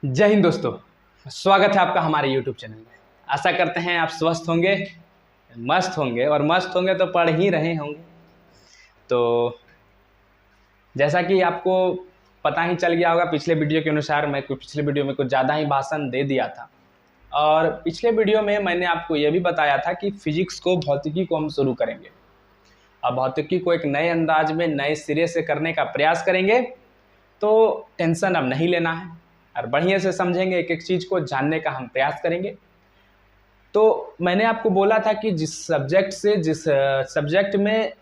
जय हिंद दोस्तों, स्वागत है आपका हमारे YouTube चैनल में। आशा करते हैं आप स्वस्थ होंगे, मस्त होंगे, और मस्त होंगे तो पढ़ ही रहे होंगे। तो जैसा कि आपको पता ही चल गया होगा, पिछले वीडियो के अनुसार मैं पिछले वीडियो में कुछ ज़्यादा ही भाषण दे दिया था। और पिछले वीडियो में मैंने आपको यह भी बताया था कि फिजिक्स को, भौतिकी को हम शुरू करेंगे। अब भौतिकी को एक नए अंदाज में, नए सिरे से करने का प्रयास करेंगे। तो टेंशन अब नहीं लेना है और बढ़िया से समझेंगे, एक एक चीज़ को जानने का हम प्रयास करेंगे। तो मैंने आपको बोला था कि जिस सब्जेक्ट में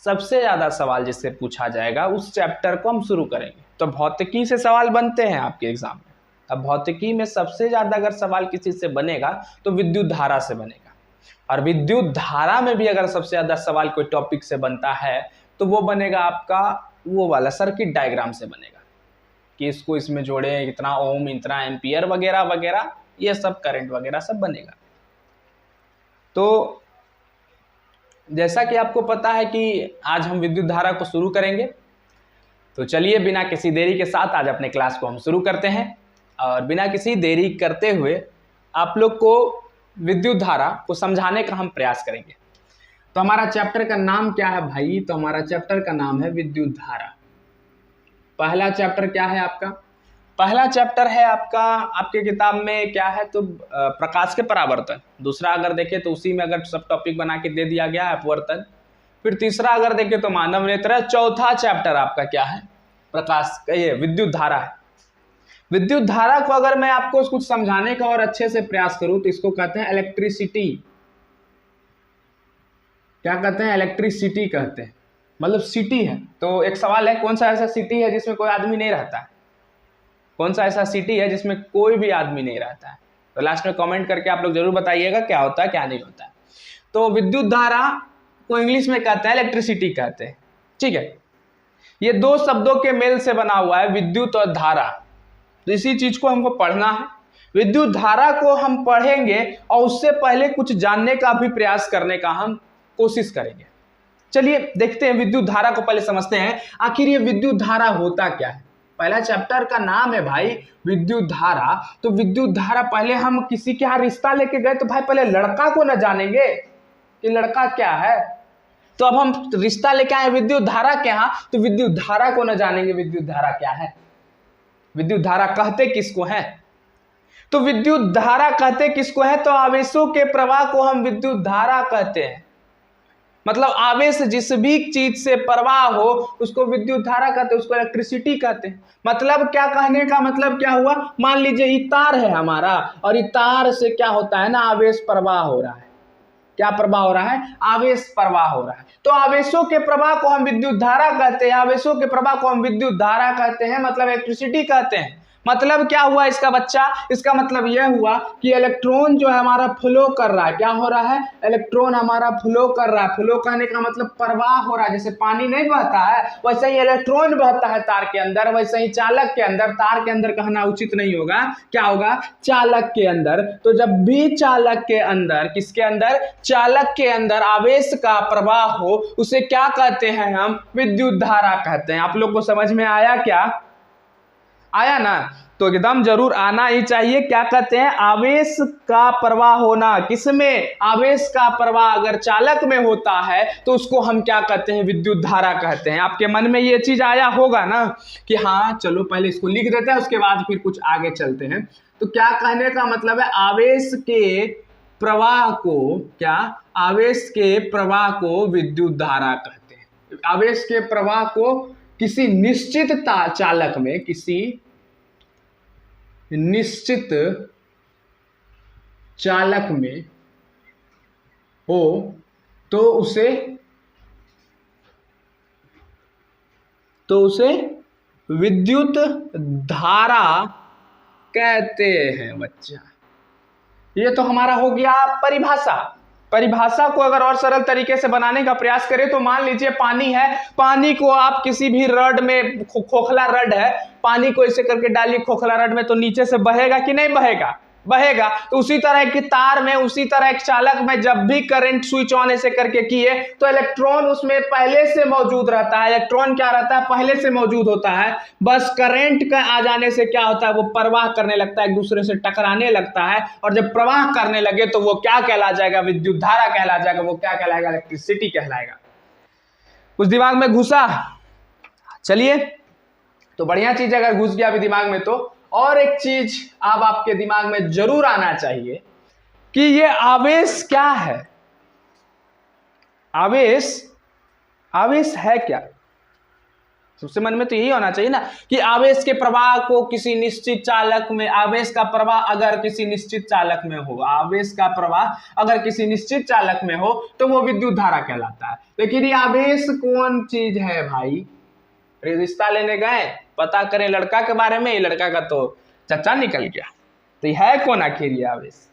सबसे ज़्यादा सवाल जिससे पूछा जाएगा उस चैप्टर को हम शुरू करेंगे। तो भौतिकी से सवाल बनते हैं आपके एग्जाम में। अब भौतिकी में सबसे ज़्यादा अगर सवाल किसी से बनेगा तो विद्युत धारा से बनेगा, और विद्युत धारा में भी अगर सबसे ज़्यादा सवाल कोई टॉपिक से बनता है तो वो बनेगा आपका वो वाला सर्किट डायग्राम से बनेगा कि इसको इसमें जोड़े, इतना ओम, इतना एम्पियर वगैरह वगैरह, ये सब करंट वगैरह सब बनेगा। तो जैसा कि आपको पता है कि आज हम विद्युत धारा को शुरू करेंगे, तो चलिए बिना किसी देरी के साथ आज अपने क्लास को हम शुरू करते हैं। और बिना किसी देरी करते हुए आप लोग को विद्युत धारा को समझाने का हम प्रयास करेंगे। तो हमारा चैप्टर का नाम क्या है भाई? तो हमारा चैप्टर का नाम है विद्युत धारा। पहला चैप्टर क्या है आपका? पहला चैप्टर है आपका, आपके किताब में क्या है तो प्रकाश के परावर्तन। दूसरा अगर देखें तो उसी में अगर सब टॉपिक बना के दे दिया गया है, अपवर्तन। फिर तीसरा अगर देखें तो मानव नेत्र। चौथा चैप्टर आपका क्या है? प्रकाश, ये विद्युत धारा है। विद्युत धारा को अगर मैं आपको कुछ समझाने का और अच्छे से प्रयास करूं तो इसको कहते हैं इलेक्ट्रिसिटी। क्या कहते हैं? इलेक्ट्रिसिटी कहते हैं, मतलब सिटी है। तो एक सवाल है, कौन सा ऐसा सिटी है जिसमें कोई आदमी नहीं रहता है? कौन सा ऐसा सिटी है जिसमें कोई भी आदमी नहीं रहता है? तो लास्ट में कमेंट करके आप लोग जरूर बताइएगा क्या होता है, क्या नहीं होता है। तो विद्युत धारा को इंग्लिश में कहते हैं इलेक्ट्रिसिटी कहते हैं, ठीक है। ये दो शब्दों के मेल से बना हुआ है, विद्युत और धारा। तो इसी चीज को हमको पढ़ना है। विद्युत धारा को हम पढ़ेंगे और उससे पहले कुछ जानने का भी प्रयास करने का हम कोशिश करेंगे। चलिए देखते हैं, विद्युत धारा को पहले समझते हैं, आखिर ये विद्युत धारा होता क्या है। पहला चैप्टर का नाम है भाई विद्युत धारा। तो विद्युत धारा, पहले हम किसी के यहाँ रिश्ता लेके गए तो भाई पहले लड़का को ना जानेंगे कि लड़का क्या है। तो अब हम रिश्ता लेके आए विद्युत धारा के यहाँ, तो विद्युत धारा को ना जानेंगे विद्युत धारा क्या है। विद्युत धारा कहते किसको है? तो विद्युत धारा कहते किसको है? तो आवेशों के प्रवाह को हम विद्युत धारा कहते हैं। मतलब आवेश जिस भी चीज से प्रवाह हो उसको विद्युत धारा कहते हैं, उसको इलेक्ट्रिसिटी कहते हैं। मतलब क्या कहने का मतलब क्या हुआ? मान लीजिए ये तार है हमारा, और ये तार से क्या होता है ना, आवेश प्रवाह हो रहा है। क्या प्रवाह हो रहा है? आवेश प्रवाह हो रहा है। तो आवेशों के प्रवाह को हम विद्युत धारा कहते हैं, आवेशों के प्रवाह को हम विद्युत धारा कहते हैं, मतलब इलेक्ट्रिसिटी कहते हैं। मतलब क्या हुआ इसका बच्चा? इसका मतलब यह हुआ कि इलेक्ट्रॉन जो है हमारा फ्लो कर रहा है। क्या हो रहा है? इलेक्ट्रॉन हमारा फ्लो कर रहा है। फ्लो करने का मतलब प्रवाह हो रहा है। जैसे पानी नहीं बहता है वैसे ही इलेक्ट्रॉन बहता है तार के अंदर, वैसे ही चालक के अंदर, तार के अंदर कहना उचित नहीं होगा, क्या होगा? चालक के अंदर। तो जब भी चालक के अंदर, किसके अंदर? चालक के अंदर आवेश का प्रवाह हो उसे क्या कहते हैं हम? विद्युत धारा कहते हैं। आप लोग को समझ में आया क्या? आया ना? तो एकदम जरूर आना ही चाहिए। क्या कहते हैं? आवेश का प्रवाह होना। किसमें? आवेश का प्रवाह अगर चालक में होता है तो उसको हम क्या कहते हैं? विद्युत धारा कहते हैं। आपके मन में ये चीज आया होगा ना कि हाँ चलो पहले इसको लिख देते हैं, उसके बाद फिर कुछ आगे चलते हैं। तो क्या कहने का मतलब है? आवेश के प्रवाह को, क्या? आवेश के प्रवाह को विद्युत धारा कहते हैं। आवेश के प्रवाह को किसी निश्चित चालक में, किसी निश्चित चालक में हो तो उसे विद्युत धारा कहते हैं बच्चा। ये तो हमारा हो गया परिभाषा। परिभाषा को अगर और सरल तरीके से बनाने का प्रयास करें तो मान लीजिए पानी है, पानी को आप किसी भी रड में, खोखला रड है, पानी को ऐसे करके डालिए खोखला रड में, तो नीचे से बहेगा कि नहीं बहेगा? बहेगा। तो उसी तरह की तार में, उसी तरह एक चालक में जब भी करंट स्विच ऑन ऐसे करके किए तो इलेक्ट्रॉन उसमें पहले से मौजूद रहता है। इलेक्ट्रॉन क्या रहता है, पहले से मौजूद होता है। बस करंट का आ जाने से क्या होता है, वो प्रवाह करने लगता है, एक दूसरे से टकराने लगता है। और जब प्रवाह करने लगे तो वो क्या कहला जाएगा, विद्युत धारा कहला जाएगा। वो क्या कहलाएगा, इलेक्ट्रिसिटी कहलाएगा। कुछ दिमाग में घुसा? चलिए, तो बढ़िया चीज अगर घुस गया भी दिमाग में तो और एक चीज अब आपके दिमाग में जरूर आना चाहिए कि ये आवेश क्या है। आवेश है क्या? सबसे मन में तो यही होना चाहिए ना कि आवेश के प्रवाह को किसी निश्चित चालक में, आवेश का प्रवाह अगर किसी निश्चित चालक में हो, आवेश का प्रवाह अगर किसी निश्चित चालक में हो तो वो विद्युत धारा कहलाता है। लेकिन ये आवेश कौन चीज है भाई? रिश्ता लेने गए, पता करें लड़का के बारे में, ये लड़का का तो चच्चा निकल गया। तो ये है कौन आखिर ये आवेश?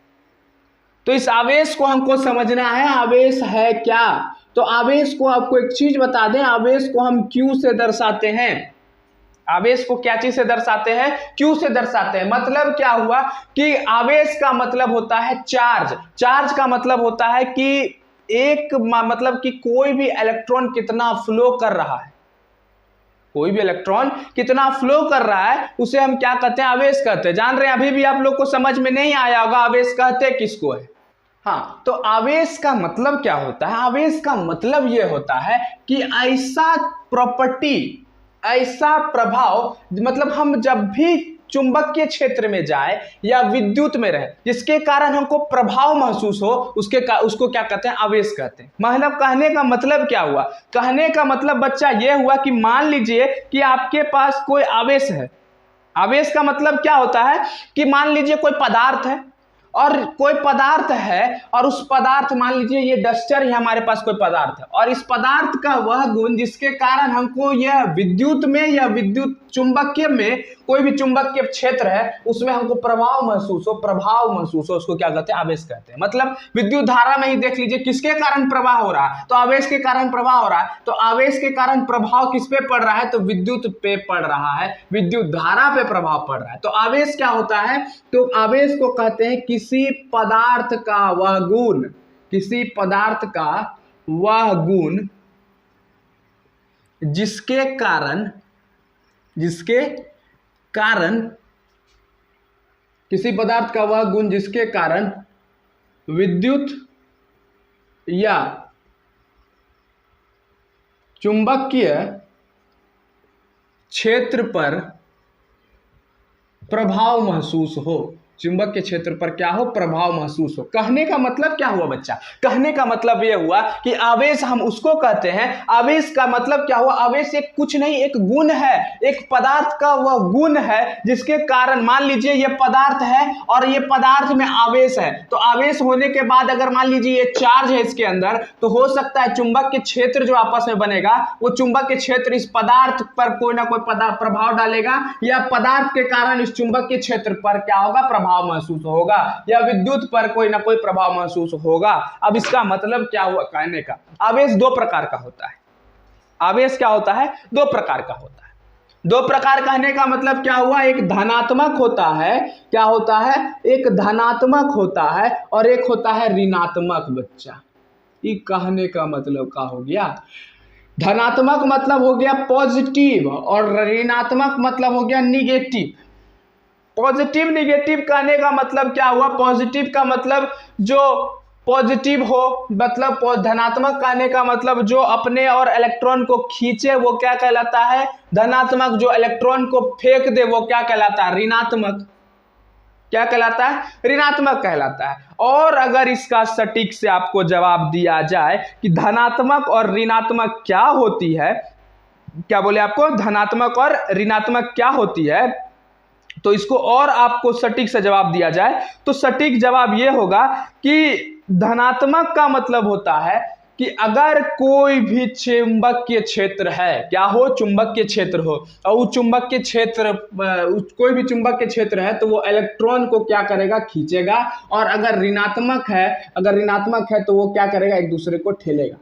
तो इस आवेश को हमको समझना है, आवेश है क्या। तो आवेश को आपको एक चीज बता दें, आवेश को हम क्यू से दर्शाते हैं। आवेश को क्या चीज से दर्शाते हैं? क्यू से दर्शाते हैं। मतलब क्या हुआ कि आवेश का मतलब होता है चार्ज। चार्ज का मतलब होता है कि एक मतलब कि कोई भी इलेक्ट्रॉन कितना फ्लो कर रहा है, कोई भी इलेक्ट्रॉन कितना फ्लो कर रहा है उसे हम क्या कहते हैं, आवेश कहते हैं। जान रहे हैं, अभी भी आप लोग को समझ में नहीं आया होगा आवेश कहते किसको है। हाँ, तो आवेश का मतलब क्या होता है? आवेश का मतलब यह होता है कि ऐसा प्रॉपर्टी, ऐसा प्रभाव, मतलब हम जब भी चुंबकीय क्षेत्र में जाए या विद्युत में रहे जिसके कारण हमको प्रभाव महसूस हो, उसको क्या कहते हैं, आवेश कहते हैं। मतलब कहने का मतलब क्या हुआ? कहने का मतलब बच्चा यह हुआ कि मान लीजिए कि आपके पास कोई आवेश है। आवेश का मतलब क्या होता है कि मान लीजिए कोई पदार्थ है, और कोई पदार्थ है और उस पदार्थ, मान लीजिए ये डस्टर है, हमारे पास कोई पदार्थ है और इस पदार्थ का वह गुण जिसके कारण हमको यह विद्युत में या विद्युत चुंबकीय में, कोई भी चुंबकीय क्षेत्र है उसमें हमको प्रभाव महसूस हो, उसको क्या कहते हैं, आवेश कहते हैं। मतलब विद्युत धारा में ही देख लीजिए किसके कारण प्रवाह हो रहा है, तो आवेश के कारण प्रवाह हो रहा है। तो आवेश के कारण प्रभाव किस पे पड़ रहा है, तो विद्युत पे पड़ रहा है, विद्युत धारा पे प्रभाव पड़ रहा है। तो आवेश क्या होता है, तो आवेश को कहते हैं किसी पदार्थ का वह गुण, किसी पदार्थ का वह गुण जिसके कारण किसी पदार्थ का वह गुण जिसके कारण विद्युत या चुंबकीय क्षेत्र पर प्रभाव महसूस हो, चुंबकीय क्षेत्र पर क्या हो, प्रभाव महसूस हो। कहने का मतलब क्या हुआ बच्चा? कहने का मतलब यह हुआ कि आवेश हम उसको कहते हैं, आवेश का मतलब क्या हुआ, आवेश एक कुछ नहीं, एक गुण है, एक पदार्थ का वह गुण है जिसके कारण, मान लीजिए ये पदार्थ है और ये पदार्थ में आवेश है, तो आवेश होने के बाद अगर मान लीजिए ये चार्ज है इसके अंदर, तो हो सकता है चुंबकीय क्षेत्र जो आपस में बनेगा, वो चुंबकीय क्षेत्र इस पदार्थ पर कोई ना कोई प्रभाव डालेगा, या पदार्थ के कारण इस चुंबकीय क्षेत्र पर क्या होगा, प्रभाव महसूस होगा, या विद्युत पर कोई ना कोई प्रभाव महसूस होगा। अब इसका मतलब क्या हुआ कहने का, आवेश दो प्रकार का होता है। आवेश क्या होता है, दो प्रकार का होता है। दो प्रकार कहने का मतलब क्या हुआ, एक धनात्मक होता है, क्या होता है, एक धनात्मक होता है और एक होता है ऋणात्मक। बच्चा, ये कहने का मतलब क्या हो गया, धनात्मक मतलब हो गया पॉजिटिव और ऋणात्मक मतलब हो गया निगेटिव। पॉजिटिव निगेटिव कहने का मतलब क्या हुआ, पॉजिटिव का मतलब जो पॉजिटिव हो, मतलब धनात्मक कहने का मतलब जो अपने और इलेक्ट्रॉन को खींचे वो क्या कहलाता है, धनात्मक। जो इलेक्ट्रॉन को फेंक दे वो क्या कहलाता है, ऋणात्मक। क्या कहलाता है, ऋणात्मक कहलाता है। और अगर इसका सटीक से आपको जवाब दिया जाए कि धनात्मक और ऋणात्मक क्या होती है, क्या बोले आपको, धनात्मक और ऋणात्मक क्या होती है, तो इसको और आपको सटीक से जवाब दिया जाए तो सटीक जवाब यह होगा कि धनात्मक का मतलब होता है कि अगर कोई भी चुंबकीय क्षेत्र है, क्या हो, चुंबकीय क्षेत्र हो, और वो चुंबकीय क्षेत्र, कोई भी चुंबकीय क्षेत्र है तो वो इलेक्ट्रॉन को क्या करेगा, खींचेगा। और अगर ऋणात्मक है तो वो क्या करेगा, एक दूसरे को ठेलेगा।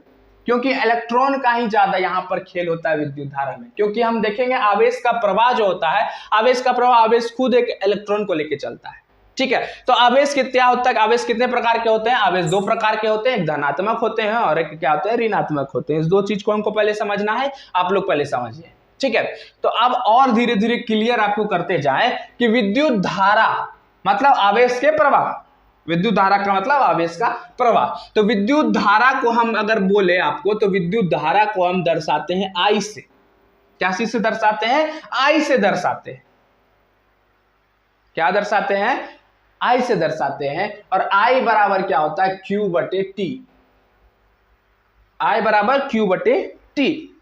क्योंकि इलेक्ट्रॉन का ही ज्यादा यहाँ पर खेल होता है विद्युत धारा में। क्योंकि हम देखेंगे आवेश का प्रवाह जो होता है, आवेश का प्रवाह, आवेश खुद एक इलेक्ट्रॉन को लेकर चलता है। ठीक है। तो आवेश क्या होता है, आवेश कितने प्रकार के होते हैं? आवेश दो प्रकार के होते हैं, एक धनात्मक होते हैं और एक क्या होते हैं, ऋणात्मक होते हैं। इस दो चीज को हमको पहले समझना है, आप लोग पहले समझिए, ठीक है। तो अब और धीरे धीरे क्लियर आपको करते जाए कि विद्युत धारा मतलब आवेश के प्रवाह, विद्युत धारा का मतलब आवेश का प्रवाह। तो विद्युत धारा को हम अगर बोले आपको, तो विद्युत धारा को हम दर्शाते हैं आई से। क्या चीज से दर्शाते हैं? आई से दर्शाते हैं। क्या दर्शाते हैं? आई से दर्शाते हैं। और आई बराबर क्या होता है? Q बटे टी। आई बराबर Q बटे टी।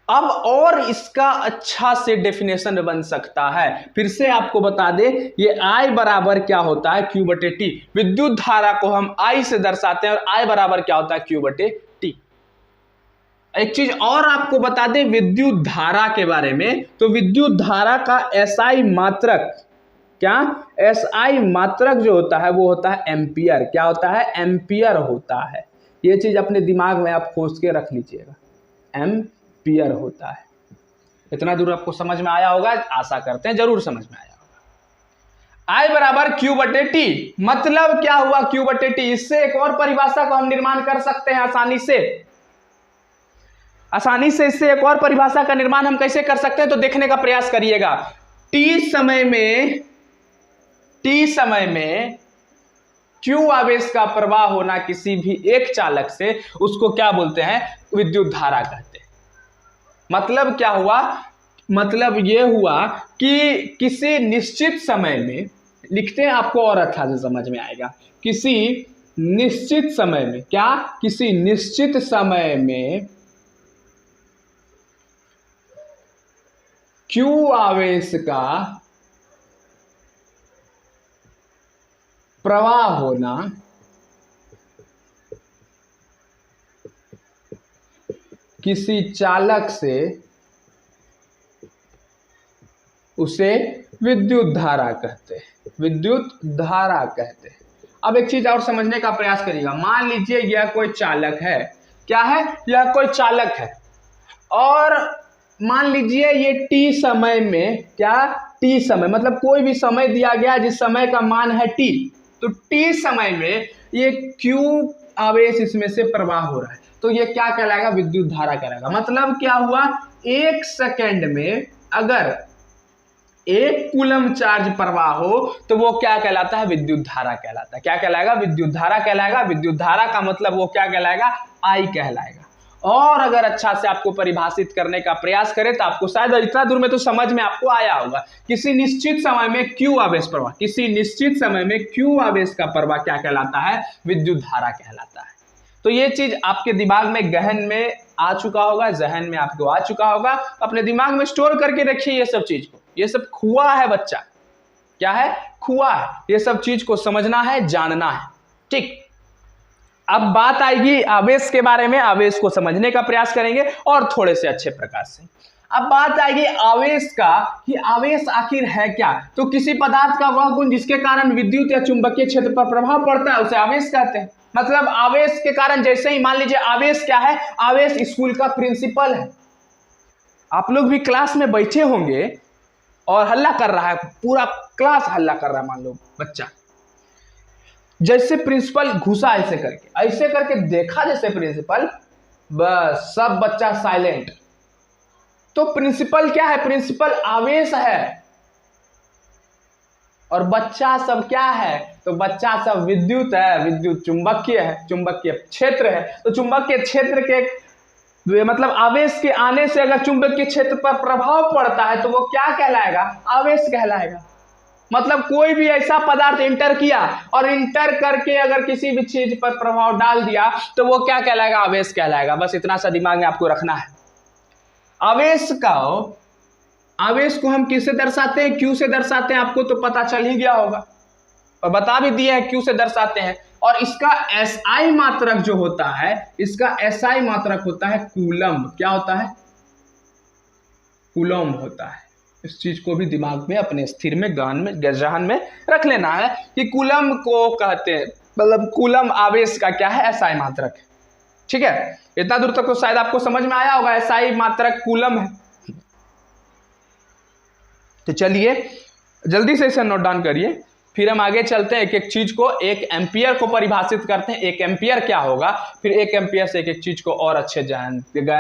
अब और इसका अच्छा से डेफिनेशन बन सकता है, फिर से आपको बता दे, ये I बराबर क्या होता है? Q बटे टी। विद्युत धारा को हम I से दर्शाते हैं और I बराबर क्या होता है? Q बटे टी। एक चीज और आपको बता दे विद्युत धारा के बारे में, तो विद्युत धारा का SI मात्रक, क्या SI मात्रक जो होता है वो होता है एम्पियर। क्या होता है? एम्पियर होता है। ये चीज अपने दिमाग में आप खोज के रख लीजिएगा, एम्पियर होता है। इतना दूर आपको समझ में आया होगा, आशा करते हैं जरूर समझ में आया होगा। I बराबर Q बटे टी, मतलब क्या हुआ? Q बटे टी। इससे एक और परिभाषा को हम निर्माण कर सकते हैं आसानी से। इससे एक और परिभाषा का निर्माण हम कैसे कर सकते हैं, तो देखने का प्रयास करिएगा। टी समय में Q आवेश का प्रवाह होना किसी भी एक चालक से, उसको क्या बोलते हैं? विद्युत धारा कहते हैं। मतलब क्या हुआ? मतलब ये हुआ कि किसी निश्चित समय में, लिखते हैं आपको और अच्छा से समझ में आएगा। किसी निश्चित समय में, क्या? किसी निश्चित समय में Q आवेश का प्रवाह होना किसी चालक से, उसे विद्युत धारा कहते हैं। विद्युत धारा कहते हैं। अब एक चीज और समझने का प्रयास करिएगा। मान लीजिए यह कोई चालक है। क्या है? यह कोई चालक है और मान लीजिए ये टी समय में, क्या? टी समय मतलब कोई भी समय दिया गया जिस समय का मान है टी, तो टी समय में ये Q आवेश इसमें से प्रवाह हो रहा है, तो ये क्या कहलाएगा? विद्युत धारा कहलाएगा। मतलब क्या हुआ? एक सेकंड में अगर 1 कूलम चार्ज प्रवाह हो तो वो क्या कहलाता है? विद्युत धारा कहलाता है। क्या कहलाएगा? विद्युत धारा कहलाएगा। विद्युत धारा का मतलब वो क्या कहलाएगा? I कहलाएगा। और अगर अच्छा से आपको परिभाषित करने का प्रयास करें तो आपको शायद इतना दूर में तो समझ में आपको आया होगा। किसी निश्चित समय में Q आवेश प्रवाह, किसी निश्चित समय में Q आवेश का प्रवाह क्या कहलाता है? विद्युत धारा कहलाता है। तो ये चीज आपके दिमाग में गहन में आ चुका होगा, जहन में आपको आ चुका होगा। अपने दिमाग में स्टोर करके रखिए ये सब चीज को। ये सब खुआ है बच्चा। क्या है? खुआ है। ये सब चीज को समझना है, जानना है, ठीक। अब बात आएगी आवेश के बारे में, आवेश को समझने का प्रयास करेंगे और थोड़े से अच्छे प्रकार से। अब बात आएगी आवेश का, कि आवेश आखिर है क्या। तो किसी पदार्थ का वह गुण जिसके कारण विद्युत या चुंबकीय क्षेत्र पर प्रभाव पड़ता है उसे आवेश कहते हैं। मतलब आवेश के कारण, जैसे ही मान लीजिए आवेश क्या है? आवेश स्कूल का प्रिंसिपल है। आप लोग भी क्लास में बैठे होंगे और हल्ला कर रहा है, पूरा क्लास हल्ला कर रहा है, मान लो बच्चा, जैसे प्रिंसिपल घुसा ऐसे करके देखा जैसे प्रिंसिपल, बस सब बच्चा साइलेंट। तो प्रिंसिपल क्या है? प्रिंसिपल आवेश है। और बच्चा सब क्या है? तो बच्चा सब विद्युत है, विद्युत चुंबकीय है, चुंबकीय क्षेत्र है। तो चुंबकीय क्षेत्र के मतलब आवेश के आने से अगर चुंबकीय क्षेत्र पर प्रभाव पड़ता है तो वो क्या कहलाएगा? आवेश कहलाएगा। मतलब कोई भी ऐसा पदार्थ इंटर किया और इंटर करके अगर किसी भी चीज पर प्रभाव डाल दिया तो वो क्या कहलाएगा? आवेश कहलाएगा। बस इतना सा दिमाग में आपको रखना है। आवेश को हम किससे दर्शाते हैं? Q से दर्शाते हैं। आपको तो पता चल ही गया होगा और बता भी दिया है Q से दर्शाते हैं। और इसका SI मात्रक जो होता है, इसका SI मात्रक होता है कूलम। क्या होता है? कूलम होता है। इस चीज को भी दिमाग में अपने स्थिर में, गहन में, जहन में रख लेना है कि कूलम को कहते हैं, मतलब कूलम आवेश का क्या है? SI मात्रक है। ठीक है, इतना दूर तक तो शायद आपको समझ में आया होगा। SI मात्रक कूलम है। तो चलिए जल्दी से इसे नोट डाउन करिए, फिर हम आगे चलते हैं। एक एक चीज को, एक एम्पियर को परिभाषित करते हैं, एक एम्पियर क्या होगा, फिर एक एम्पियर से एक एक चीज को और अच्छे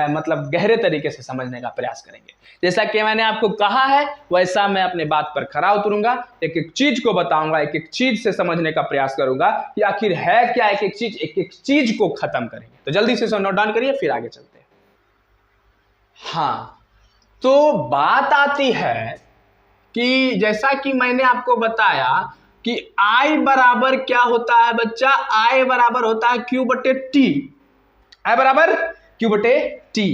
मतलब गहरे तरीके से समझने का प्रयास करेंगे। जैसा कि मैंने आपको कहा है वैसा मैं अपने बात पर खरा उतरूंगा, एक एक चीज को बताऊंगा, एक एक चीज से समझने का प्रयास करूंगा कि आखिर है क्या एक एक चीज को खत्म करेंगे। तो जल्दी से इसे नोट डाउन करिए, फिर आगे चलते हैं। हाँ, तो बात आती है कि जैसा कि मैंने आपको बताया कि I बराबर क्या होता है बच्चा, I बराबर होता है Q बटे T, I बराबर Q बटे T।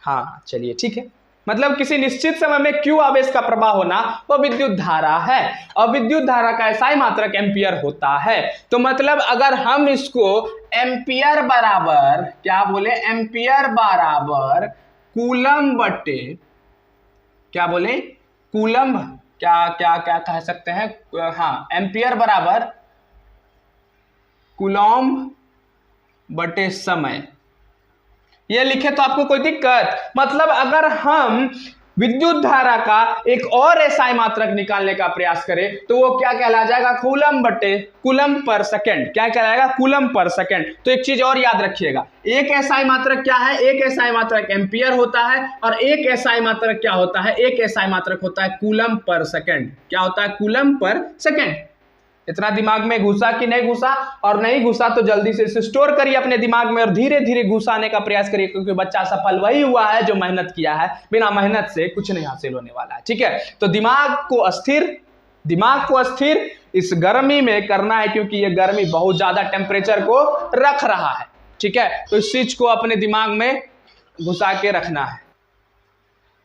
हाँ चलिए ठीक है, मतलब किसी निश्चित समय में Q आवेश का प्रवाह होना वो विद्युत धारा है, और विद्युत धारा का SI मात्रक एम्पियर होता है। तो मतलब अगर हम इसको एम्पियर बराबर क्या बोले, एम्पियर बराबर कूलम बटे क्या बोले, कूलम, क्या क्या क्या कह सकते हैं, हाँ एम्पियर बराबर कूलम बटे समय, ये लिखे तो आपको कोई दिक्कत? मतलब अगर हम विद्युत धारा का एक और एसआई मात्रक निकालने का प्रयास करें तो वो क्या कहला जाएगा, कूलम बटे कूलम पर सेकंड, क्या कहलाएगा, कूलम पर सेकंड। तो एक चीज और याद रखिएगा, एक एसआई मात्रक क्या है, एक एसआई मात्रक एम्पियर होता है, और एक एसआई मात्रक क्या होता है, एक एसआई मात्रक होता है कूलम पर सेकंड। क्या होता है, कूलम पर सेकंड। इतना दिमाग में घुसा कि नहीं घुसा? और नहीं घुसा तो जल्दी से इसे स्टोर करिए अपने दिमाग में और धीरे धीरे घुसाने का प्रयास करिए, क्योंकि बच्चा सफल वही हुआ है जो मेहनत किया है, बिना मेहनत से कुछ नहीं हासिल होने वाला है। ठीक है, तो दिमाग को अस्थिर इस गर्मी में करना है, क्योंकि ये गर्मी बहुत ज्यादा टेम्परेचर को रख रहा है। ठीक है, तो इस चीज को अपने दिमाग में घुसा के रखना है।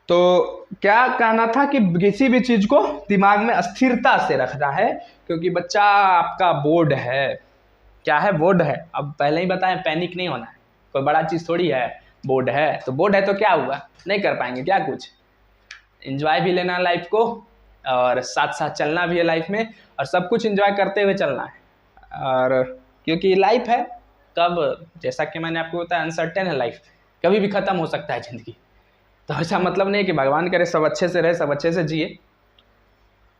तो क्या कहना था कि किसी भी चीज को दिमाग में स्थिरता से रखना है, क्योंकि बच्चा आपका बोर्ड है। क्या है, बोर्ड है। अब पहले ही बताएं, पैनिक नहीं होना है, कोई बड़ा चीज थोड़ी है, बोर्ड है तो बोर्ड है, तो क्या हुआ, नहीं कर पाएंगे क्या कुछ? एंजॉय भी लेना लाइफ को, और साथ साथ चलना भी है लाइफ में, और सब कुछ एंजॉय करते हुए चलना है। और क्योंकि लाइफ है, कब, जैसा कि मैंने आपको बताया, अनसर्टेन है लाइफ, कभी भी खत्म हो सकता है जिंदगी। तो ऐसा मतलब नहीं कि भगवान करे सब अच्छे से रहे, सब अच्छे से जिए,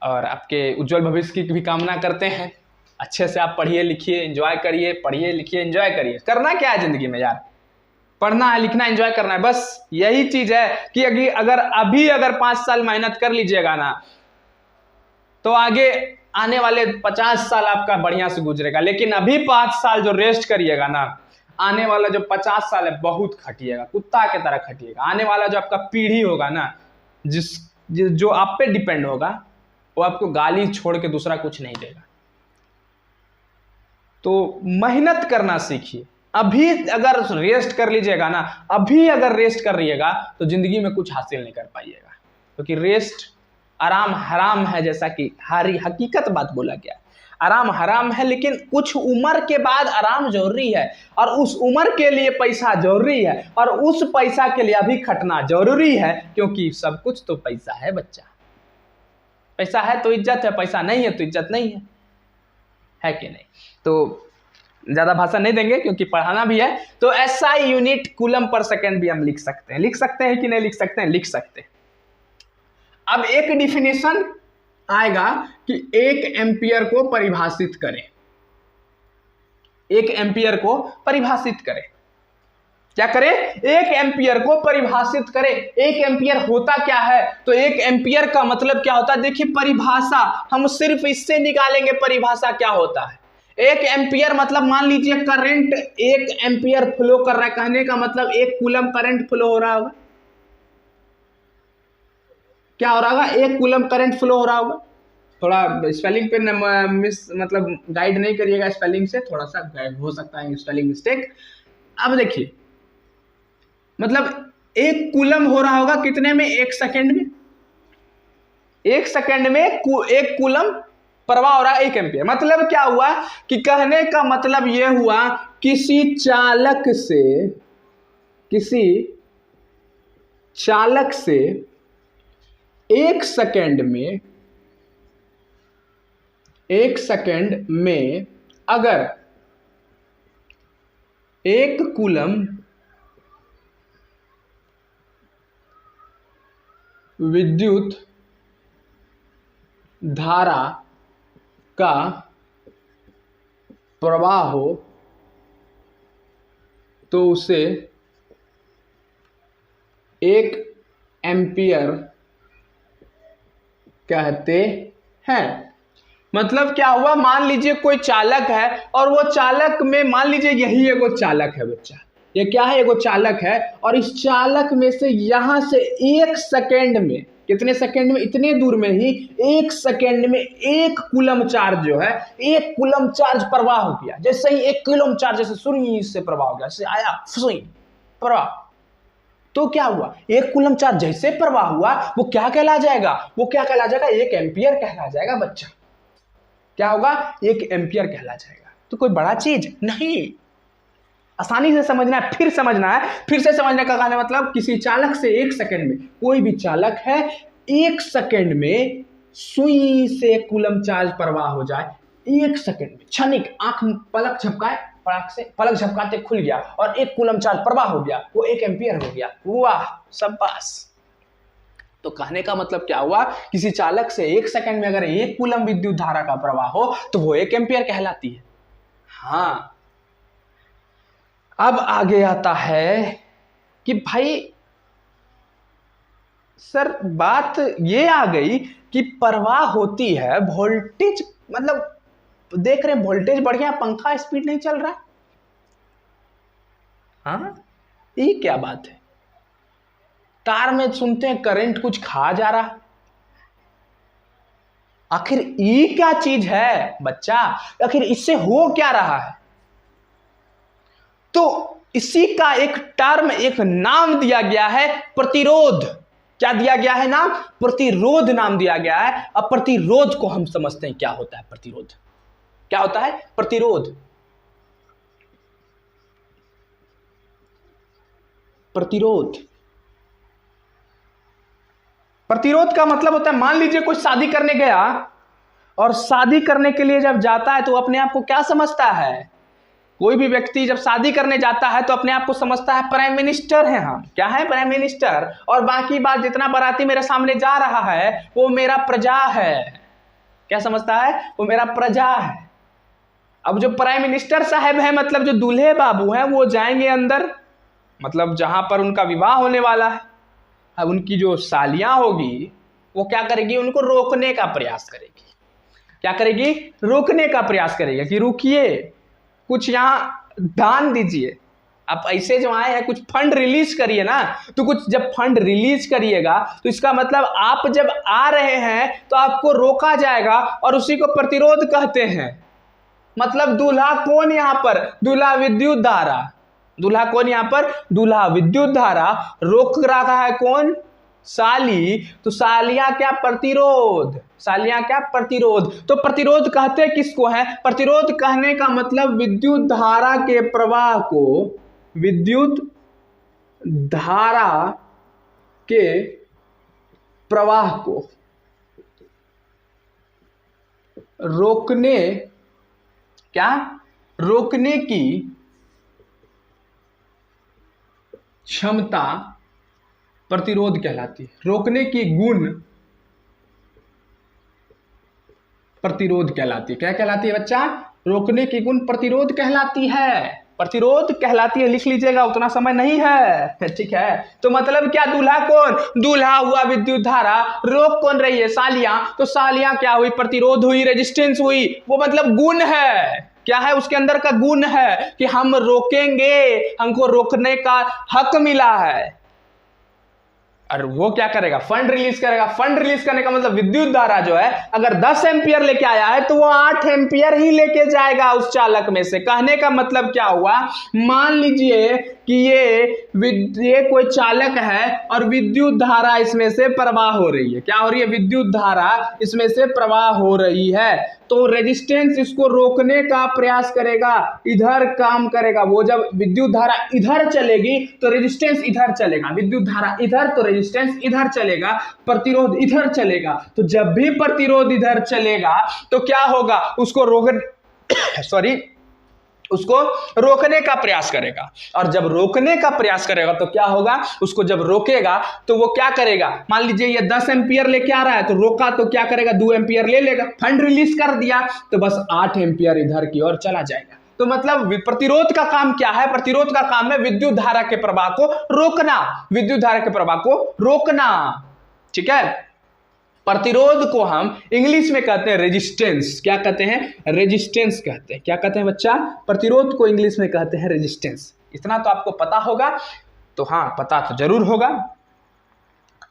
और आपके उज्जवल भविष्य की भी कामना करते हैं। अच्छे से आप पढ़िए लिखिए एंजॉय करिए, पढ़िए लिखिए एंजॉय करिए। करना क्या है जिंदगी में यार, पढ़ना है, लिखना, एंजॉय करना है, बस यही चीज है कि अगर 5 साल मेहनत कर लीजिएगा ना, तो आगे आने वाले 50 साल आपका बढ़िया से गुजरेगा। लेकिन अभी 5 साल जो रेस्ट करिएगा ना, आने वाला जो 50 साल है बहुत खटिएगा, कुत्ता की तरह खटिएगा। आने वाला जो आपका पीढ़ी होगा ना, जो आप पे डिपेंड होगा, वो आपको गाली छोड़ के दूसरा कुछ नहीं देगा। तो मेहनत करना सीखिए। अभी अगर रेस्ट कर लीजिएगा ना, अभी अगर रेस्ट कर रहिएगा तो जिंदगी में कुछ हासिल नहीं कर पाइएगा, क्योंकि रेस्ट आराम हराम है, जैसा कि हकीकत बात बोला गया। आराम हराम है, लेकिन कुछ उम्र के बाद आराम जरूरी है, और उस उम्र के लिए पैसा जरूरी है, और उस पैसा के लिए अभी खटना जरूरी है, क्योंकि सब कुछ तो पैसा है बच्चा। पैसा है तो इज्जत है, पैसा नहीं है तो इज्जत नहीं है कि नहीं? तो ज्यादा भाषण नहीं देंगे क्योंकि पढ़ाना भी है। तो SI unit coulomb per second भी हम लिख सकते हैं कि नहीं लिख सकते हैं? लिख सकते हैं। अब एक डिफिनेशन आएगा कि 1 एम्पियर को परिभाषित करें। 1 एम्पियर को परिभाषित करें, क्या करें? 1 एम्पियर को परिभाषित करें। 1 एम्पियर होता क्या है? तो 1 एम्पियर का मतलब क्या होता है? देखिए परिभाषा हम सिर्फ इससे निकालेंगे, परिभाषा क्या होता है। 1 एम्पियर मतलब मान लीजिए करंट 1 एम्पियर फ्लो कर रहा है, कहने का मतलब 1 कूलम करंट फ्लो हो रहा होगा। क्या हो रहा होगा? 1 कूलम करंट फ्लो हो रहा होगा। थोड़ा स्पेलिंग पे मतलब गाइड नहीं करिएगा, स्पेलिंग से थोड़ा सा हो सकता है स्पेलिंग मिस्टेक। अब देखिए, मतलब 1 कूलम हो रहा होगा कितने में? 1 सेकेंड में। 1 सेकेंड में 1 कूलम प्रवाह हो रहा है 1 एम्पियर। मतलब क्या हुआ कि कहने का मतलब यह हुआ, किसी चालक से 1 सेकेंड में अगर 1 कूलम विद्युत धारा का प्रवाह हो तो उसे 1 एम्पियर कहते हैं। मतलब क्या हुआ, मान लीजिए कोई चालक है और वो चालक में मान लीजिए यही एगो चालक है बच्चा, ये क्या है, एगो चालक है, और इस चालक में से यहां से 1 सेकेंड में, कितने सेकेंड में, इतने दूर में ही 1 सेकेंड में 1 कूलम चार्ज जो है, 1 कूलम चार्ज प्रवाह हो गया। जैसे ही 1 कूलम चार्ज जैसे सुई से प्रवाह हो गया, जैसे आया सुई प्रवाह, तो क्या हुआ, 1 कूलम चार्ज जैसे प्रवाह हुआ वो क्या कहला जाएगा, वो क्या कहला जाएगा, 1 एम्पियर कहला जाएगा बच्चा। क्या होगा, 1 एम्पियर कहला जाएगा। तो कोई बड़ा चीज नहीं, आसानी से समझना है, फिर समझना है, फिर से समझने का कहने मतलब किसी चालक से 1 सेकेंड में, कोई भी चालक है 1 सेकेंड में सुई से कूलम चार्ज प्रवाह हो जाए, 1 सेकेंड में क्षणिक, आंख पलक झपकाए, पलक झपकाते खुल गया और 1 कूलम चार्ज प्रवाह हो गया, वो 1 एम्पियर हो गया। वाह शाबाश। तो कहने का मतलब क्या हुआ, किसी चालक से 1 सेकेंड में अगर 1 कूलम विद्युत धारा का प्रवाह हो तो वो 1 एम्पियर कहलाती है। हाँ, अब आगे आता है कि भाई सर बात ये आ गई कि प्रवाह होती है, वोल्टेज, मतलब देख रहे हैं वोल्टेज बढ़िया, पंखा स्पीड नहीं चल रहा। हाँ, ये क्या बात है, तार में सुनते हैं करंट कुछ खा जा रहा, आखिर ये क्या चीज है बच्चा, आखिर इससे हो क्या रहा है। तो इसी का एक टर्म, एक नाम दिया गया है प्रतिरोध। क्या दिया गया है नाम, प्रतिरोध नाम दिया गया है। अब प्रतिरोध को हम समझते हैं क्या होता है प्रतिरोध, क्या होता है प्रतिरोध। प्रतिरोध का मतलब होता है, मान लीजिए कोई शादी करने गया और शादी करने के लिए जब जाता है तो अपने आप को क्या समझता है, कोई भी व्यक्ति जब शादी करने जाता है तो अपने आप को समझता है प्राइम मिनिस्टर है, हम क्या है प्राइम मिनिस्टर, और बाकी बात जितना बाराती मेरे सामने जा रहा है वो मेरा प्रजा है। क्या समझता है, वो मेरा प्रजा है। अब जो प्राइम मिनिस्टर साहब है, मतलब जो दूल्हे बाबू हैं, वो जाएंगे अंदर, मतलब जहां पर उनका विवाह होने वाला है। अब उनकी जो सालियां होगी वो क्या करेगी, उनको रोकने का प्रयास करेगी। क्या करेगी, रोकने का प्रयास करेगी कि रुकिए, कुछ यहाँ दान दीजिए, आप ऐसे जो आए हैं कुछ फंड रिलीज करिए ना। तो कुछ जब फंड रिलीज करिएगा तो इसका मतलब आप जब आ रहे हैं तो आपको रोका जाएगा, और उसी को प्रतिरोध कहते हैं। मतलब दूल्हा कौन यहाँ पर, दूल्हा विद्युत धारा, दूल्हा कौन यहाँ पर, दूल्हा विद्युत धारा, रोक रहा है कौन, साली। तो सालियां क्या, प्रतिरोध, सालियां क्या, प्रतिरोध। तो प्रतिरोध कहते किसको है, प्रतिरोध कहने का मतलब विद्युत धारा के प्रवाह को, विद्युत धारा के प्रवाह को रोकने, क्या, रोकने की क्षमता प्रतिरोध कहलाती है। रोकने की गुण प्रतिरोध कहलाती है। क्या कहलाती है बच्चा, रोकने की गुण प्रतिरोध कहलाती है, प्रतिरोध कहलाती है। लिख लीजिएगा, उतना समय नहीं है, ठीक है। तो मतलब क्या, दूल्हा कौन, दूल्हा हुआ विद्युत धारा, रोक कौन रही है, सालियां। तो सालियां क्या हुई, प्रतिरोध हुई, रेजिस्टेंस हुई। वो मतलब गुण है, क्या है उसके अंदर का गुण है कि हम रोकेंगे, हमको रोकने का हक मिला है। और वो क्या करेगा, फंड रिलीज करेगा। फंड रिलीज करने का मतलब विद्युत धारा जो है अगर 10 एम्पियर लेके आया है तो वो 8 एम्पियर ही लेके जाएगा उस चालक में से। कहने का मतलब क्या हुआ, मान लीजिए कि ये कोई चालक है और विद्युत धारा इसमें से प्रवाह हो रही है। क्या हो रही है, विद्युत धारा इसमें से प्रवाह हो रही है। तो रेजिस्टेंस इसको रोकने का प्रयास करेगा, इधर काम करेगा। वो जब विद्युत धारा इधर चलेगी तो रेजिस्टेंस इधर चलेगा, विद्युत धारा इधर तो रेजिस्टेंस इधर चलेगा, प्रतिरोध इधर चलेगा। तो जब भी प्रतिरोध इधर चलेगा तो क्या होगा, उसको रोक उसको रोकने का प्रयास करेगा। और जब रोकने का प्रयास करेगा तो क्या होगा, उसको जब रोकेगा तो वो क्या करेगा, मान लीजिए ये 10 एम्पियर लेके आ रहा है तो रोका तो क्या करेगा, 2 एम्पियर ले लेगा। फंड रिलीज कर दिया तो बस 8 एम्पियर इधर की ओर चला जाएगा। तो मतलब प्रतिरोध का काम क्या है, प्रतिरोध का काम है विद्युत धारा के प्रवाह को रोकना, विद्युत धारा के प्रवाह को रोकना। ठीक है, प्रतिरोध को हम इंग्लिश में कहते हैं रेजिस्टेंस। क्या कहते हैं, रेजिस्टेंस कहते हैं। क्या कहते हैं बच्चा, प्रतिरोध को इंग्लिश में कहते हैं रेजिस्टेंस। इतना तो आपको पता होगा, तो हाँ पता तो जरूर होगा।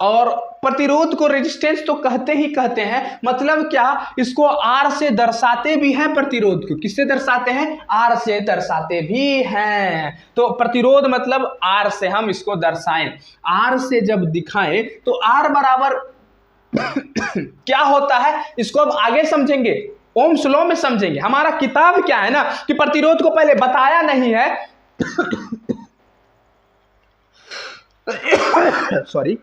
और प्रतिरोध को रेजिस्टेंस तो कहते ही कहते हैं, मतलब क्या, इसको आर से दर्शाते भी हैं। प्रतिरोध को किससे दर्शाते हैं, आर से दर्शाते भी हैं। तो प्रतिरोध मतलब आर से हम इसको दर्शाएं, आर से जब दिखाएं तो आर बराबर क्या होता है, इसको अब आगे समझेंगे, ओम्स लॉ में समझेंगे। हमारा किताब क्या है ना कि प्रतिरोध को पहले बताया नहीं है सॉरी,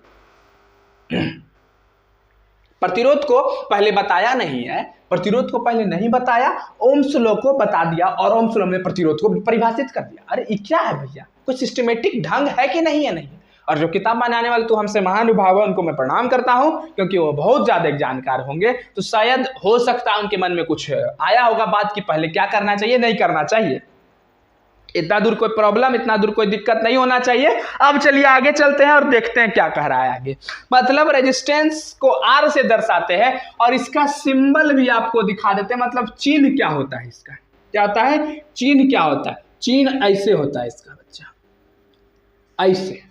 प्रतिरोध को पहले बताया नहीं है, प्रतिरोध को पहले नहीं बताया, ओम्स लॉ को बता दिया और ओम्स लॉ में प्रतिरोध को परिभाषित कर दिया। अरे ये क्या है भैया, कोई सिस्टमेटिक ढंग है कि नहीं है, नहीं। और जो किताब बनाने वाले तो हमसे महानुभाव है, उनको मैं प्रणाम करता हूं, क्योंकि वो बहुत ज्यादा जानकार होंगे। तो शायद हो सकता है उनके मन में कुछ आया होगा बात कि पहले क्या करना चाहिए, नहीं करना चाहिए। इतना दूर कोई प्रॉब्लम, इतना दूर कोई दिक्कत नहीं होना चाहिए। अब चलिए आगे चलते हैं और देखते हैं क्या कह रहा है आगे। मतलब रेजिस्टेंस को आर से दर्शाते हैं और इसका सिंबल भी आपको दिखा देते हैं। मतलब चिन्ह क्या होता है इसका, क्या होता है, चिन्ह क्या होता है, चिन्ह ऐसे होता है इसका बच्चा, ऐसे।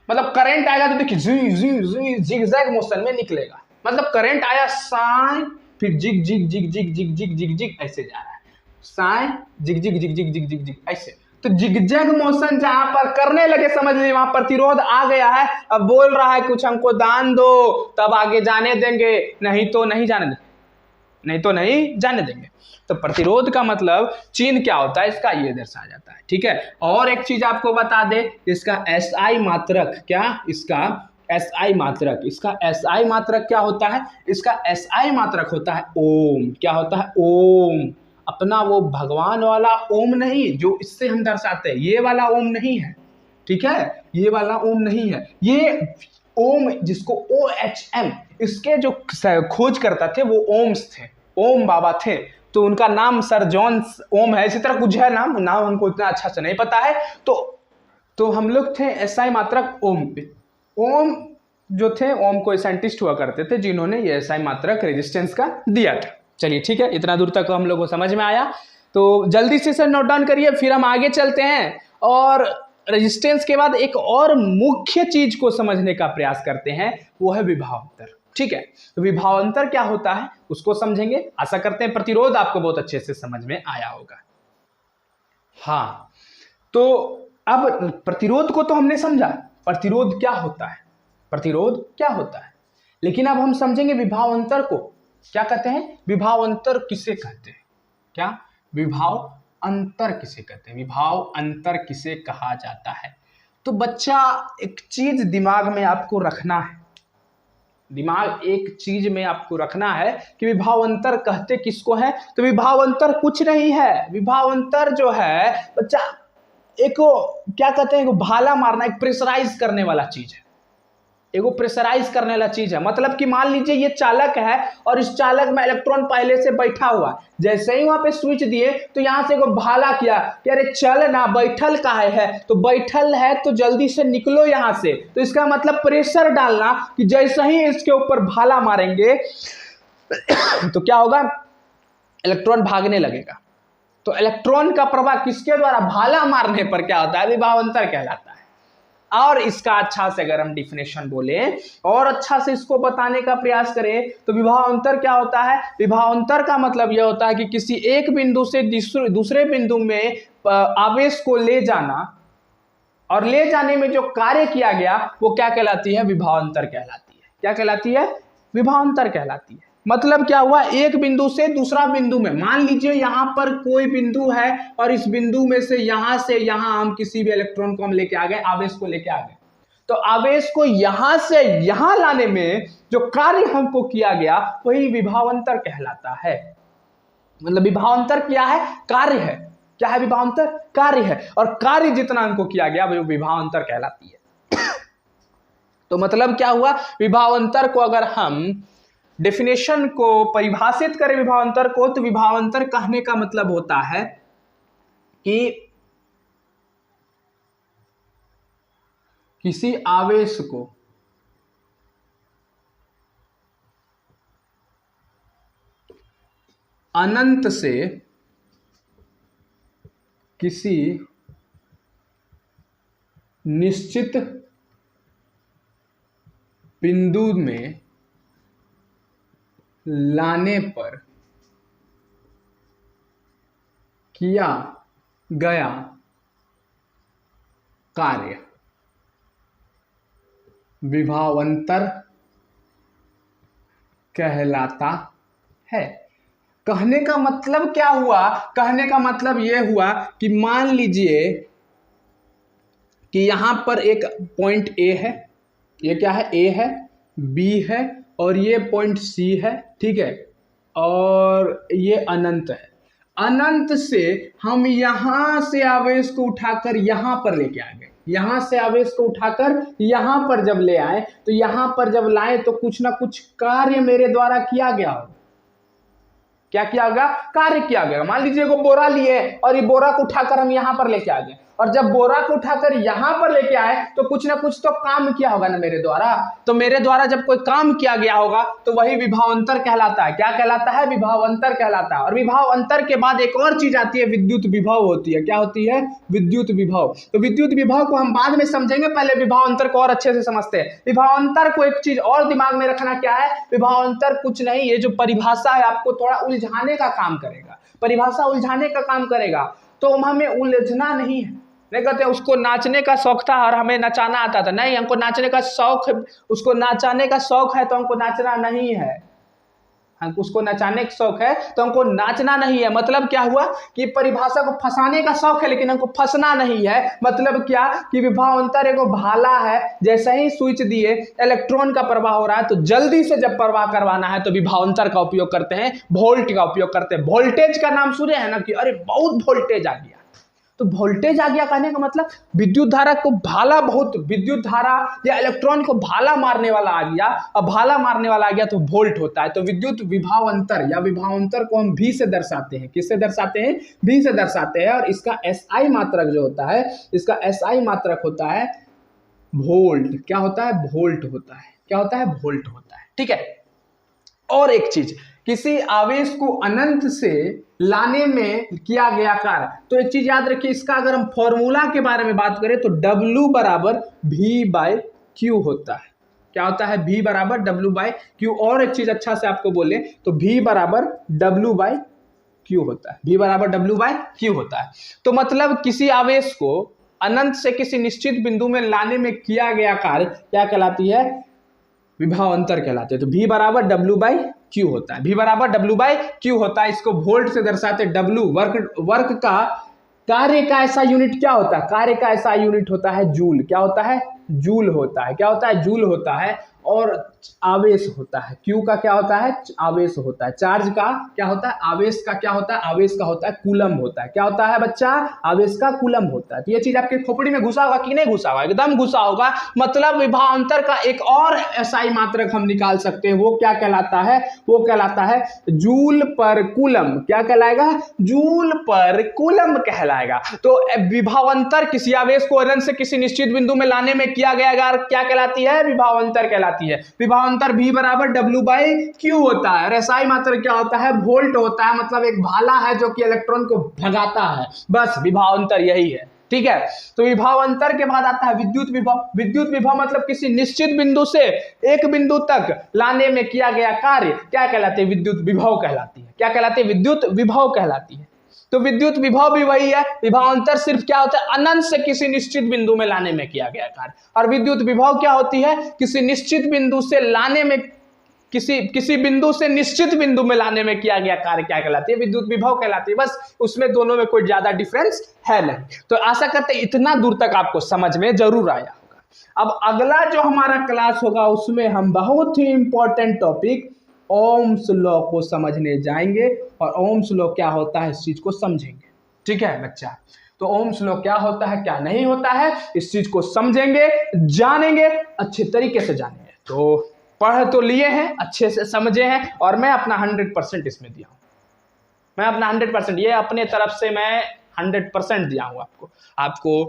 मतलब करंट आएगा तो देखिए जी जी जी जिगजैग मोशन में निकलेगा। मतलब करंट आया साइन, फिर zig zig zig zig zig zig zig zig ऐसे जा रहा है, sine zig zig zig zig zig zig zig ऐसे। तो जिगजैग मोशन जहां पर करने लगे समझ लीजिए वहां प्रतिरोध आ गया है। अब बोल रहा है कुछ हमको दान दो तब आगे जाने देंगे, नहीं तो नहीं जाने देंगे, नहीं तो नहीं जाने देंगे। तो प्रतिरोध का मतलब चिन्ह क्या होता है इसका, ये दर्शा जाता है। ठीक है, और एक चीज आपको बता दे, इसका एसआई मात्रक, क्या इसका एसआई मात्रक, इसका एसआई मात्रक क्या होता है, इसका एसआई मात्रक होता है ओम। क्या होता है, ओम। अपना वो भगवान वाला ओम नहीं जो इससे हम दर्शाते हैं, ये वाला ओम नहीं है। ठीक है, ये वाला ओम नहीं है, ये ओम जिसको OHM, इसके जो खोज करता थे वो ओम्स थे, ओम बाबा थे। तो उनका नाम सर जॉन ओम है, इसी तरह कुछ है नाम हमको इतना अच्छा से नहीं पता है। तो हम लोग थे एसआई मात्रक ओम पे। ओम जो थे, ओम कोई साइंटिस्ट हुआ करते थे जिन्होंने ये एसआई मात्रक रेजिस्टेंस का दिया था। चलिए ठीक है, इतना दूर तक हम लोग को समझ में आया। तो जल्दी से सर नोट डाउन करिए, फिर हम आगे चलते हैं और रेजिस्टेंस के बाद एक और मुख्य चीज को समझने का प्रयास करते हैं, वो है विभवांतर। ठीक है, तो विभवांतर क्या होता है उसको समझेंगे। आशा करते हैं प्रतिरोध आपको बहुत अच्छे से समझ में आया होगा। हाँ, तो अब प्रतिरोध को तो हमने समझा, प्रतिरोध क्या होता है, प्रतिरोध क्या होता है, लेकिन अब हम समझेंगे विभवांतर को। क्या कहते हैं, विभवांतर किसे कहते हैं, क्या विभव अंतर किसे कहते हैं, विभव अंतर किसे कहा जाता है। तो बच्चा एक चीज दिमाग में आपको रखना है, दिमाग एक चीज में आपको रखना है कि विभवांतर कहते किसको है। तो विभवांतर कुछ नहीं है, विभवांतर जो है बच्चा एक क्या कहते हैं, भाला मारना, एक प्रेशराइज करने वाला चीज है, एगो प्रेशराइज करने वाला चीज है। मतलब कि मान लीजिए ये चालक है और इस चालक में इलेक्ट्रॉन पहले से बैठा हुआ, जैसे ही वहां पे स्विच दिए तो यहां से एगो भाला किया कि अरे चल ना, बैठल काहे है, तो बैठल है तो जल्दी से निकलो यहां से। तो इसका मतलब प्रेशर डालना कि जैसे ही इसके ऊपर भाला मारेंगे तो क्या होगा, इलेक्ट्रॉन भागने लगेगा। तो इलेक्ट्रॉन का प्रवाह किसके द्वारा, भाला मारने पर क्या होता है, विभवांतर कहलाता है। और इसका अच्छा से अगर हम डिफिनेशन बोले और अच्छा से इसको बताने का प्रयास करें तो विभवांतर क्या होता है, विभवांतर का मतलब यह होता है कि किसी एक बिंदु से दूसरे बिंदु में आवेश को ले जाना, और ले जाने में जो कार्य किया गया वो क्या कहलाती है, विभवांतर कहलाती है। क्या कहलाती है, विभवांतर कहलाती है। मतलब क्या हुआ, एक बिंदु से दूसरा बिंदु में, मान लीजिए यहां पर कोई बिंदु है और इस बिंदु में से यहां हम किसी भी इलेक्ट्रॉन को हम लेके आ गए, आवेश को लेके आ गए। तो आवेश को यहां से यहां लाने में जो कार्य हमको किया गया वही विभवांतर कहलाता है। मतलब विभवांतर क्या है, कार्य है। क्या है विभवांतर? कार्य है, और कार्य जितना हमको किया गया वो विभवांतर कहलाती है। तो मतलब क्या हुआ, विभवांतर को अगर हम डेफिनेशन को परिभाषित करें विभवांतर को, तो विभवांतर कहने का मतलब होता है कि किसी आवेश को अनंत से किसी निश्चित बिंदु में लाने पर किया गया कार्य विभवांतर कहलाता है। कहने का मतलब क्या हुआ, कहने का मतलब यह हुआ कि मान लीजिए कि यहां पर एक पॉइंट ए है, ये क्या है, ए है, बी है, और ये पॉइंट सी है, ठीक है, और ये अनंत है। अनंत से हम यहां से आवेश को उठाकर यहां पर लेके आ गए, यहां से आवेश को उठाकर यहां पर जब ले आए, तो यहां पर जब लाए तो कुछ ना कुछ कार्य मेरे द्वारा किया गया होगा। क्या किया होगा? कार्य किया गया। मान लीजिए को बोरा लिए और ये बोरा को उठाकर हम यहां पर लेके आ गए, और जब बोरा को उठाकर यहां पर लेके आए तो कुछ ना कुछ तो काम किया होगा ना मेरे द्वारा। तो मेरे द्वारा जब कोई काम किया गया होगा तो वही विभवांतर कहलाता है। क्या कहलाता है? विभवांतर कहलाता है। और विभवांतर के बाद एक और चीज आती है, विद्युत विभव होती है। क्या होती है? विद्युत विभव। तो विद्युत विभव को हम बाद में समझेंगे, पहले विभवांतर को और अच्छे से समझते हैं। विभवांतर को एक चीज और दिमाग में रखना, क्या है विभवांतर? कुछ नहीं, ये जो परिभाषा है आपको थोड़ा उलझाने का काम करेगा, परिभाषा उलझाने का काम करेगा। तो हमें उलझना नहीं है। नहीं कहते उसको नाचने का शौक था और हमें नचाना आता था, नहीं, हमको नाचने का शौक है, उसको नचाने का शौक है तो हमको नाचना नहीं है, हमको उसको नचाने का शौक है तो हमको नाचना नहीं है। मतलब क्या हुआ कि परिभाषा को फंसाने का शौक है लेकिन हमको फंसना नहीं है। मतलब क्या कि विभवांतर एक भाला है, जैसे ही स्विच दिए इलेक्ट्रॉन का प्रवाह हो रहा है, तो जल्दी से जब प्रवाह करवाना है तो विभवांतर का उपयोग करते हैं, वोल्ट का उपयोग करते हैं। वोल्टेज का नाम सुने हैं ना कि अरे बहुत वोल्टेज आ गया, तो वोल्टेज आ गया कहने का मतलब विद्युत धारा को भाला, बहुत विद्युत धारा या इलेक्ट्रॉन को भाला मारने वाला आ गया, अब भाला मारने वाला आ गया तो वोल्ट होता है। तो विद्युत विभवांतर या विभवांतर को हम भी से दर्शाते हैं। किससे दर्शाते हैं? भी से दर्शाते हैं। और इसका एसआई मात्रक जो होता है, इसका एसआई मात्रक होता है वोल्ट। क्या होता है? वोल्ट होता है। क्या होता है? वोल्ट होता है। ठीक है। और एक चीज, किसी आवेश को अनंत से लाने में किया गया कार्य, तो एक चीज याद रखिए, इसका अगर हम फॉर्मूला के बारे में बात करें तो W बराबर V/Q होता है। क्या होता है? V बराबर W/Q। और एक चीज अच्छा से आपको बोले तो V बराबर W/Q होता है। V बराबर W/Q होता है। तो मतलब किसी आवेश को अनंत से किसी निश्चित बिंदु में लाने में किया गया कार्य क्या कहलाती है? विभवांतर कहलाते हैं। तो V बराबर W/Q होता है। V बराबर W/Q होता है। इसको वोल्ट से दर्शाते हैं। W वर्क का, कार्य का ऐसा यूनिट क्या होता है? कार्य का ऐसा यूनिट होता है जूल। क्या होता है? जूल होता है। क्या होता है? जूल होता है। और आवेश होता है। Q का क्या होता है? आवेश होता है। चार्ज का क्या होता है? आवेश का क्या होता है? आवेश का होता है कूलम होता है। क्या होता है बच्चा? आवेश का कूलम होता है। तो ये चीज आपके खोपड़ी में घुसा होगा कि नहीं घुसा होगा? एकदम घुसा होगा। मतलब विभवांतर का एक और एसआई मात्रक हम निकाल सकते हैं। वो क्या कहलाता है? वो कहलाता है जूल पर कूलम। क्या कहलाएगा? जूल पर कूलम कहलाएगा। तो विभवांतर किसी आवेश को अनंत से किसी निश्चित बिंदु में लाने में किया गया क्या कहलाती है? विभवांतर कहलाती है। विभवांतर V बराबर W/Q होता है। और एसआई मात्रक क्या होता है? वोल्ट होता है। मतलब एक भाला है जो कि इलेक्ट्रॉन को भगाता है, बस विभवांतर यही है। ठीक है। तो विभवांतर के बाद आता है विद्युत विभव। विद्युत विभव मतलब किसी निश्चित बिंदु से एक बिंदु तक लाने में किया गया कार्य क्या कहलाते हैं? विद्युत विभव कहलाती है। क्या कहलाती है? विद्युत विभव कहलाती है। तो विद्युत विभव भी वही है। विभवांतर सिर्फ क्या होता है? अनंत से किसी निश्चित बिंदु में लाने में किया गया कार्य। और विद्युत विभव क्या होती है? किसी निश्चित बिंदु से लाने में, किसी बिंदु से निश्चित बिंदु में लाने में किया गया कार्य क्या कहलाती है? विद्युत विभव कहलाती है। बस उसमें दोनों में कोई ज्यादा डिफरेंस है नहीं। तो आशा करते हैं इतना दूर तक आपको समझ में जरूर आया होगा। अब अगला जो हमारा क्लास होगा उसमें हम बहुत ही इंपॉर्टेंट टॉपिक ओम्स लॉ को समझने जाएंगे, और ओम्स लॉ क्या होता है इस चीज को समझेंगे। ठीक है बच्चा, तो ओम्स लॉ क्या होता है क्या नहीं होता है इस चीज को समझेंगे, जानेंगे, अच्छे तरीके से जानेंगे। तो पढ़ तो लिए हैं, अच्छे से समझे हैं, और मैं अपना 100% इसमें दिया हूं। मैं अपना 100%, ये अपने तरफ से मैं 100% दिया हूं आपको। आपको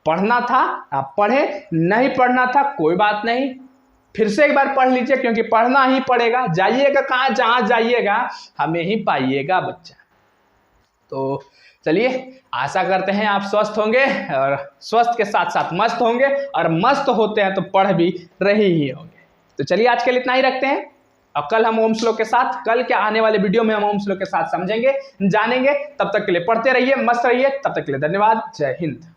पढ़ना था आप पढ़े, नहीं पढ़ना था कोई बात नहीं, फिर से एक बार पढ़ लीजिए, क्योंकि पढ़ना ही पड़ेगा। जाइएगा कहाँ, जहां जाइएगा हमें ही पाइएगा बच्चा। तो चलिए, आशा करते हैं आप स्वस्थ होंगे, और स्वस्थ के साथ साथ मस्त होंगे, और मस्त होते हैं तो पढ़ भी रहे ही होंगे। तो चलिए, आज के लिए इतना ही रखते हैं, और कल हम ओम्स लॉ के साथ, कल के आने वाले वीडियो में हम ओम्स लॉ के साथ समझेंगे, जानेंगे। तब तक के लिए पढ़ते रहिए, मस्त रहिए। तब तक के लिए धन्यवाद। जय हिंद।